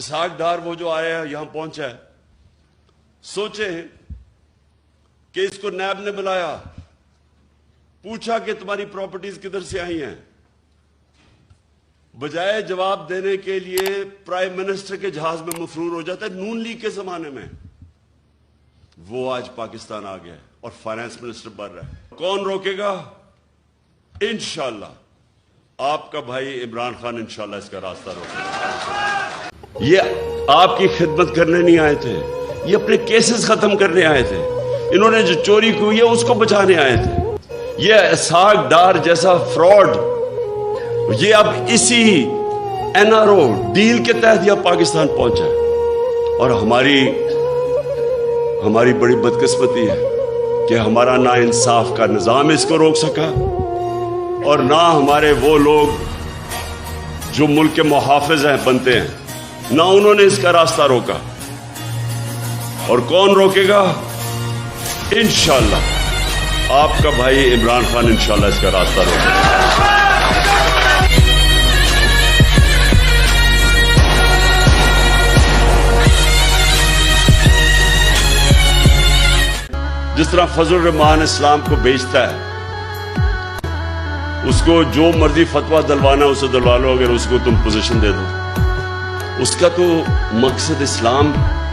اسحاق ڈار وہ جو آیا ہے یہاں پہنچا ہے، سوچے کہ اس کو نیب نے بلایا، پوچھا کہ تمہاری پراپرٹیز کدھر سے آئی ہیں، بجائے جواب دینے کے لیے پرائم منسٹر کے جہاز میں مفرور ہو جاتا ہے۔ نون لیگ کے زمانے میں وہ آج پاکستان آ گیا ہے اور فائنانس منسٹر بن رہا ہے۔ کون روکے گا؟ انشاءاللہ آپ کا بھائی عمران خان انشاءاللہ اس کا راستہ روکے گا۔ یہ آپ کی خدمت کرنے نہیں آئے تھے، یہ اپنے کیسز ختم کرنے آئے تھے۔ انہوں نے جو چوری کی ہے اس کو بچانے آئے تھے۔ یہ اسحاق ڈار جیسا فراڈ یہ اب اسی این آر او ڈیل کے تحت یہ پاکستان پہنچا ہے، اور ہماری بڑی بدقسمتی ہے کہ ہمارا نا انصاف کا نظام اس کو روک سکا، اور نہ ہمارے وہ لوگ جو ملک کے محافظ ہیں بنتے ہیں، نہ انہوں نے اس کا راستہ روکا۔ اور کون روکے گا؟ انشاءاللہ آپ کا بھائی عمران خان انشاءاللہ اس کا راستہ روکے گا۔ جس طرح فضل الرحمان اسلام کو بیچتا ہے، اس کو جو مرضی فتویٰ دلوانا اسے دلوا لو، اگر اس کو تم پوزیشن دے دو۔ اس کا تو مقصد اسلام،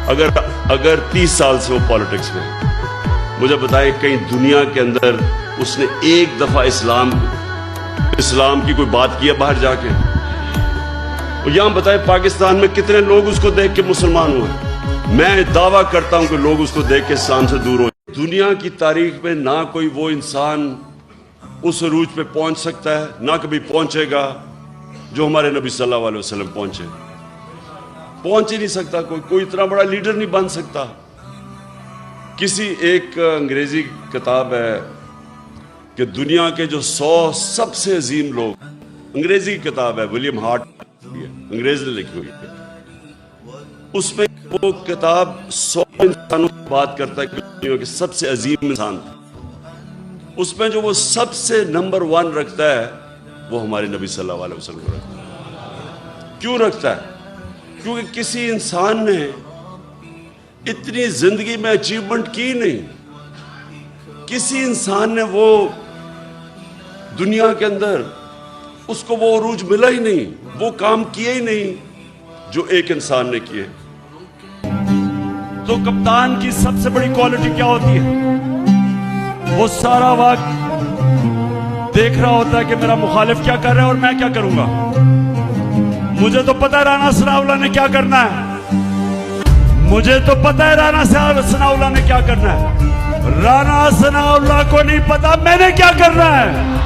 اگر 30 سال سے وہ پالیٹکس میں ہے، مجھے بتائیں کہیں دنیا کے اندر اس نے ایک دفعہ اسلام کی کوئی بات کیا باہر جا کے؟ اور یہاں بتائیں پاکستان میں کتنے لوگ اس کو دیکھ کے مسلمان ہوئے؟ میں دعویٰ کرتا ہوں کہ لوگ اس کو دیکھ کے اسلام سے دور ہو۔ دنیا کی تاریخ میں نہ کوئی وہ انسان اس عروج پہ پہنچ سکتا ہے، نہ کبھی پہنچے گا جو ہمارے نبی صلی اللہ علیہ وسلم پہنچے۔ پہنچ ہی نہیں سکتا، کوئی اتنا بڑا لیڈر نہیں بن سکتا۔ کسی ایک انگریزی کتاب ہے کہ دنیا کے جو 100 سب سے عظیم لوگ، انگریزی کی کتاب ہے، ولیم ہارٹ انگریز نے لکھی ہوئی ہے، اس میں وہ کتاب 100 انسانوں کی بات کرتا ہے کہ دنیا کے سب سے عظیم انسان تھا۔ اس میں جو وہ سب سے نمبر 1 رکھتا ہے وہ ہمارے نبی صلی اللہ علیہ وسلم کو رکھتا ہے۔ کیوں رکھتا ہے؟ کیونکہ کسی انسان نے اتنی زندگی میں اچیومنٹ کی نہیں، کسی انسان نے وہ دنیا کے اندر اس کو وہ عروج ملا ہی نہیں، وہ کام کیا ہی نہیں جو ایک انسان نے کیے۔ تو کپتان کی سب سے بڑی کوالٹی کیا ہوتی ہے؟ وہ سارا وقت دیکھ رہا ہوتا ہے کہ میرا مخالف کیا کر رہا ہے اور میں کیا کروں گا۔ مجھے تو پتہ ہے رانا ثناءاللہ نے کیا کرنا ہے، مجھے تو پتہ ہے رانا ثناءاللہ نے کیا کرنا ہے، رانا ثناءاللہ کو نہیں پتا میں نے کیا کرنا ہے۔